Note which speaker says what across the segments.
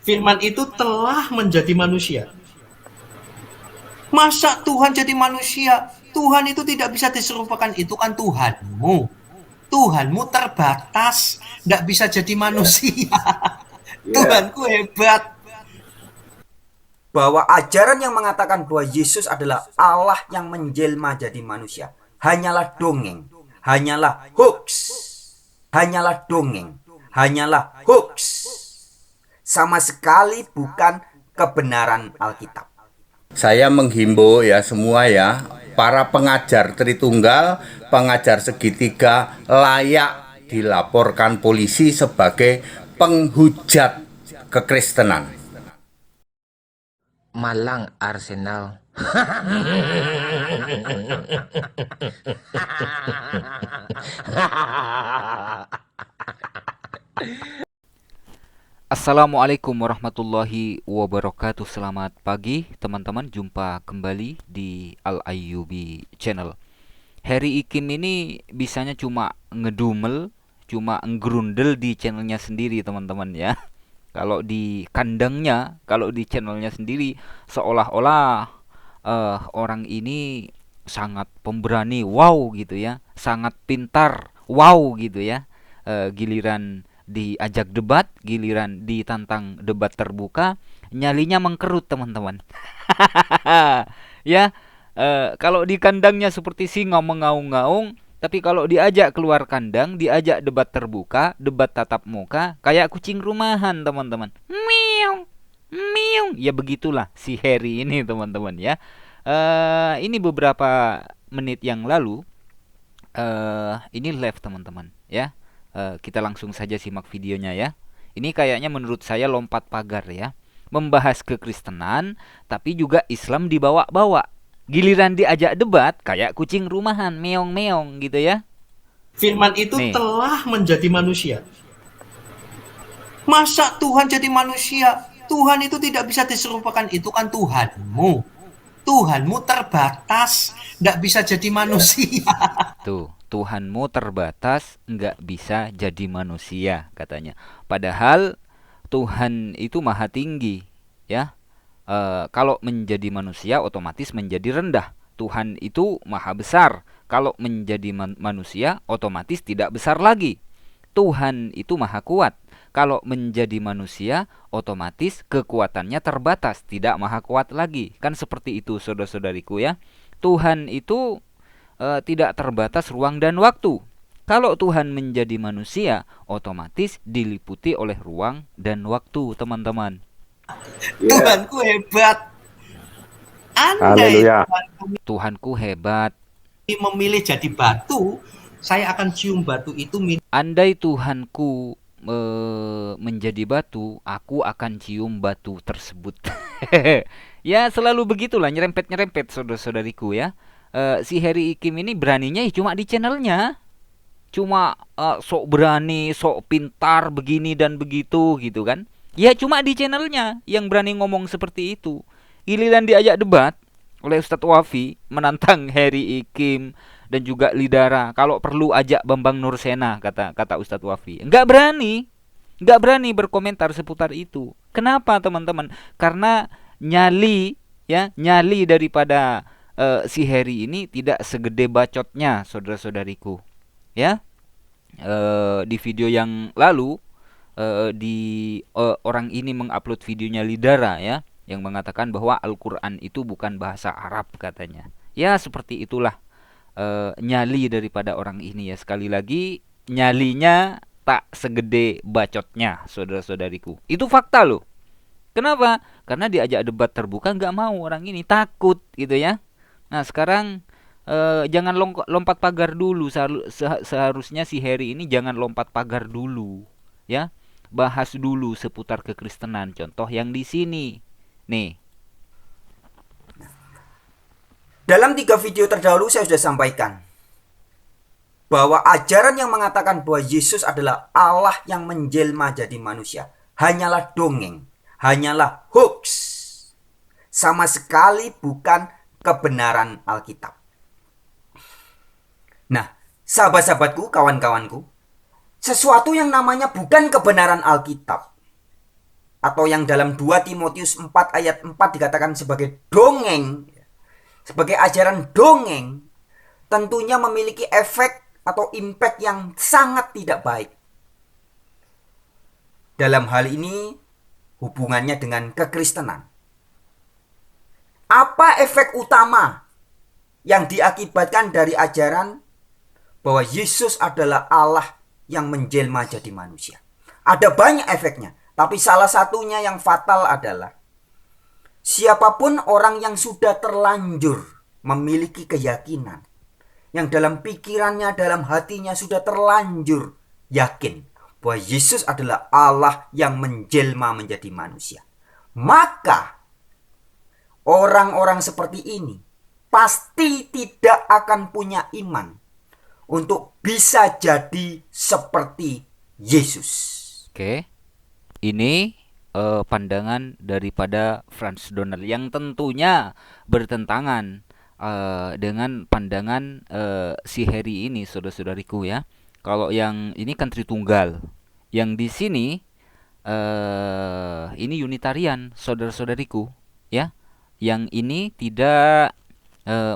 Speaker 1: Firman itu telah menjadi manusia. Masa Tuhan jadi manusia? Tuhan itu tidak bisa diserupakan. Itu kan Tuhanmu. Tuhanmu terbatas. Tidak bisa jadi
Speaker 2: Ya,
Speaker 1: manusia.
Speaker 2: ya.
Speaker 1: Tuhanku hebat.
Speaker 3: Bahwa ajaran yang mengatakan bahwa Yesus adalah Allah yang menjelma jadi manusia hanyalah dongeng, hanyalah hoax, hanyalah dongeng, hanyalah hoax. Sama sekali bukan kebenaran Alkitab.
Speaker 2: Saya menghimbau ya semua ya, para pengajar Tritunggal, pengajar segitiga layak dilaporkan polisi sebagai penghujat kekristenan.
Speaker 4: Malang Arsenal.
Speaker 5: Assalamualaikum warahmatullahi wabarakatuh. Selamat pagi teman-teman. Jumpa kembali di Al Ayyubi Channel. Harry Ikim ini bisanya cuma ngedumel, cuma ngerundel di channelnya sendiri teman-teman ya. Kalau di kandangnya, kalau di channelnya sendiri seolah-olah orang ini sangat pemberani, wow gitu ya, sangat pintar, wow gitu ya. Giliran diajak debat, giliran ditantang debat terbuka, nyalinya mengkerut teman-teman. Ya, kalau di kandangnya seperti singa mengaung-ngaung, tapi kalau diajak keluar kandang, diajak debat terbuka, debat tatap muka, kayak kucing rumahan teman-teman. Meow, meow. Ya begitulah si Harry ini teman-teman ya. Ini beberapa menit yang lalu, ini live teman-teman ya. Kita langsung saja simak videonya ya. Ini kayaknya menurut saya lompat pagar ya. Membahas kekristenan, tapi juga Islam dibawa-bawa. Giliran diajak debat, kayak kucing rumahan, meong-meong gitu ya.
Speaker 1: Firman itu
Speaker 5: Nih,
Speaker 1: telah menjadi manusia. Masa Tuhan jadi manusia? Tuhan itu tidak bisa diserupakan. Itu kan Tuhanmu. Tuhanmu terbatas. Tidak bisa jadi manusia.
Speaker 5: tuh, Tuhanmu terbatas, nggak bisa jadi manusia katanya. Padahal Tuhan itu maha tinggi, ya. Kalau menjadi manusia otomatis menjadi rendah. Tuhan itu maha besar. Kalau menjadi manusia otomatis tidak besar lagi. Tuhan itu maha kuat. Kalau menjadi manusia otomatis kekuatannya terbatas, tidak maha kuat lagi. Kan seperti itu saudara-saudariku ya. Tuhan itu tidak terbatas ruang dan waktu. Kalau Tuhan menjadi manusia, otomatis diliputi oleh ruang dan waktu, teman-teman.
Speaker 2: Ya.
Speaker 1: Tuhanku hebat. Andai
Speaker 2: Haleluya.
Speaker 1: Tuhanku
Speaker 5: Tuhanku hebat.
Speaker 1: memilih jadi batu, saya akan cium batu itu.
Speaker 5: Andai Tuhanku menjadi batu, aku akan cium batu tersebut. Ya selalu begitulah, nyerempet-nyerempet saudara-saudariku ya. Si Harry Ikim ini beraninya ya cuma di channelnya. Cuma sok berani, sok pintar begini dan begitu gitu kan. Ya cuma di channelnya yang berani ngomong seperti itu. Giliran diajak debat oleh Ustadz Wafi menantang Harry Ikim dan juga Lidara. Kalau perlu ajak Bambang Nursena kata kata Ustadz Wafi. Nggak berani berkomentar seputar itu. Kenapa teman-teman? Karena nyali ya nyali daripada si Harry ini tidak segede bacotnya saudara-saudariku ya. Di video yang lalu di orang ini mengupload videonya Lidara ya yang mengatakan bahwa Al-Qur'an itu bukan bahasa Arab katanya. Ya seperti itulah nyali daripada orang ini ya. Sekali lagi nyalinya tak segede bacotnya saudara-saudariku. Itu fakta loh. Kenapa? Karena diajak debat terbuka nggak mau orang ini takut gitu ya. Nah sekarang jangan lompat pagar dulu. Seharusnya si Harry ini jangan lompat pagar dulu, ya. Bahas dulu seputar kekristenan. Contoh yang di sini, nih.
Speaker 3: Dalam 3 video terdahulu saya sudah sampaikan bahwa ajaran yang mengatakan bahwa Yesus adalah Allah yang menjelma jadi manusia hanyalah dongeng, hanyalah hoax. Sama sekali bukan kebenaran Alkitab. Nah, sahabat-sahabatku, kawan-kawanku, sesuatu yang namanya bukan kebenaran Alkitab atau yang dalam 2 Timotius 4 ayat 4 dikatakan sebagai dongeng, sebagai ajaran dongeng, tentunya memiliki efek atau impact yang sangat tidak baik. Dalam hal ini hubungannya dengan kekristenan. Apa efek utama yang diakibatkan dari ajaran bahwa Yesus adalah Allah yang menjelma jadi manusia? Ada banyak efeknya, tapi salah satunya yang fatal adalah siapapun orang yang sudah terlanjur memiliki keyakinan, yang dalam pikirannya, dalam hatinya sudah terlanjur yakin bahwa Yesus adalah Allah yang menjelma menjadi manusia, maka orang-orang seperti ini pasti tidak akan punya iman untuk bisa jadi seperti Yesus.
Speaker 5: Oke, ini pandangan daripada Frans Donald yang tentunya bertentangan dengan pandangan si Harry ini, saudara-saudariku ya. Kalau yang ini kan Tritunggal, yang di sini ini Unitarian, saudara-saudariku ya. Yang ini tidak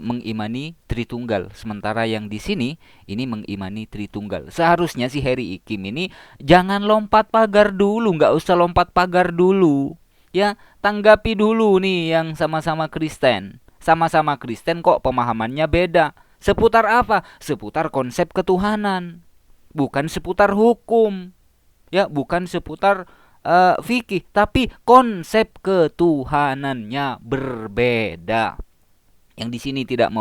Speaker 5: mengimani Tritunggal, sementara yang di sini ini mengimani Tritunggal. Seharusnya si Harry Ikim ini jangan lompat pagar dulu, nggak usah lompat pagar dulu, ya, tanggapi dulu nih yang sama-sama Kristen. Sama-sama Kristen kok pemahamannya beda. Seputar apa? Seputar konsep ketuhanan, bukan seputar hukum, ya, bukan seputar fikih, tapi konsep ketuhanannya berbeda. Yang di sini tidak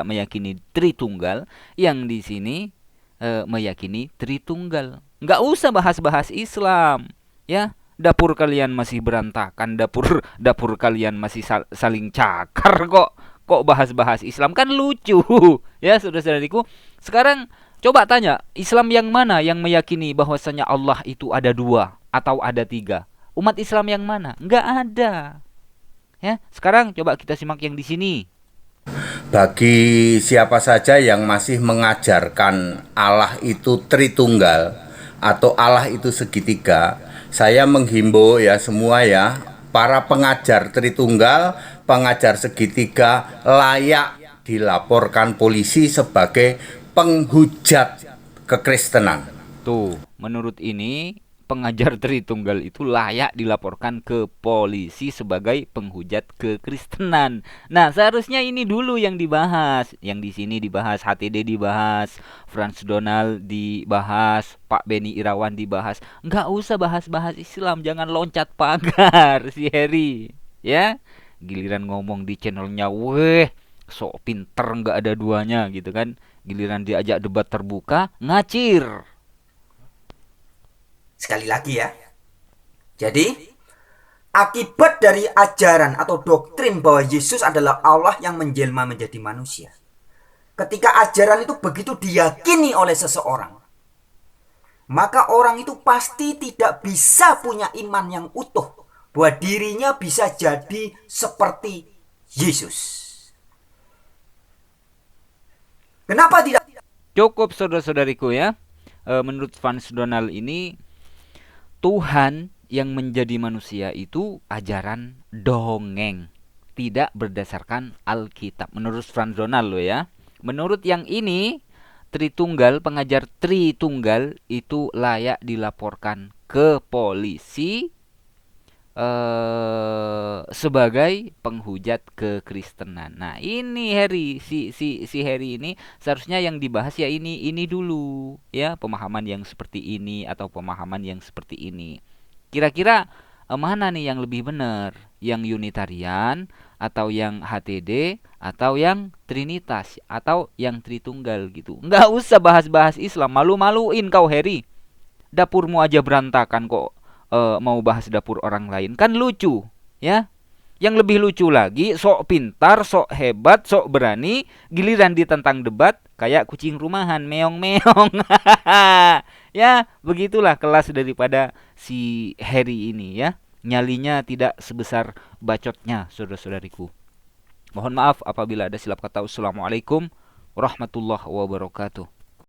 Speaker 5: meyakini Tritunggal, yang di sini meyakini Tritunggal. Nggak usah bahas-bahas Islam, ya. Dapur kalian masih berantakan, dapur kalian masih saling cakar kok. Kok bahas-bahas Islam, kan lucu, ya saudara-saudariku. Sekarang coba tanya, Islam yang mana yang meyakini bahwasanya Allah itu ada 2 atau ada 3? Umat Islam yang mana? Nggak ada. Ya, sekarang coba kita simak yang di sini.
Speaker 2: Bagi siapa saja yang masih mengajarkan Allah itu Tritunggal atau Allah itu segitiga, saya menghimbau ya semua ya, para pengajar Tritunggal, pengajar segitiga layak dilaporkan polisi sebagai penghujat kekristenan.
Speaker 5: Tuh, menurut ini pengajar Tritunggal itu layak dilaporkan ke polisi sebagai penghujat kekristenan. Nah, seharusnya ini dulu yang dibahas. Yang di sini dibahas, HTD dibahas, Frans Donald dibahas, Pak Beni Irawan dibahas. Nggak usah bahas-bahas Islam, jangan loncat pagar si Harry. Ya, giliran ngomong di channelnya, weh, sok pinter nggak ada duanya gitu kan. Giliran diajak debat terbuka, ngacir.
Speaker 3: Sekali lagi ya. Jadi, akibat dari ajaran atau doktrin bahwa Yesus adalah Allah yang menjelma menjadi manusia. Ketika ajaran itu begitu diyakini oleh seseorang, maka orang itu pasti tidak bisa punya iman yang utuh bahwa dirinya bisa jadi seperti Yesus. Kenapa tidak?
Speaker 5: Cukup saudara-saudariku ya. Menurut Frans Donald ini, Tuhan yang menjadi manusia itu ajaran dongeng, tidak berdasarkan Alkitab. Menurut Frans Donald loh ya. Menurut yang ini, Tritunggal, pengajar Tritunggal itu layak dilaporkan ke polisi sebagai penghujat kekristenan. Nah, ini Harry, si Harry ini seharusnya yang dibahas ya ini dulu, ya, pemahaman yang seperti ini atau pemahaman yang seperti ini. Kira-kira mana nih yang lebih benar? Yang Unitarian atau yang HTD atau yang Trinitas atau yang Tritunggal gitu. Nggak usah bahas-bahas Islam, malu-maluin kau Harry. Dapurmu aja berantakan kok mau bahas dapur orang lain, kan lucu ya. Yang lebih lucu lagi, sok pintar, sok hebat, sok berani, giliran ditentang debat kayak kucing rumahan, meong-meong. Ya, begitulah kelas daripada si Harry ini ya. Nyalinya tidak sebesar bacotnya, saudara-saudariku. Mohon maaf apabila ada silap kata. Assalamualaikum warahmatullahi wabarakatuh.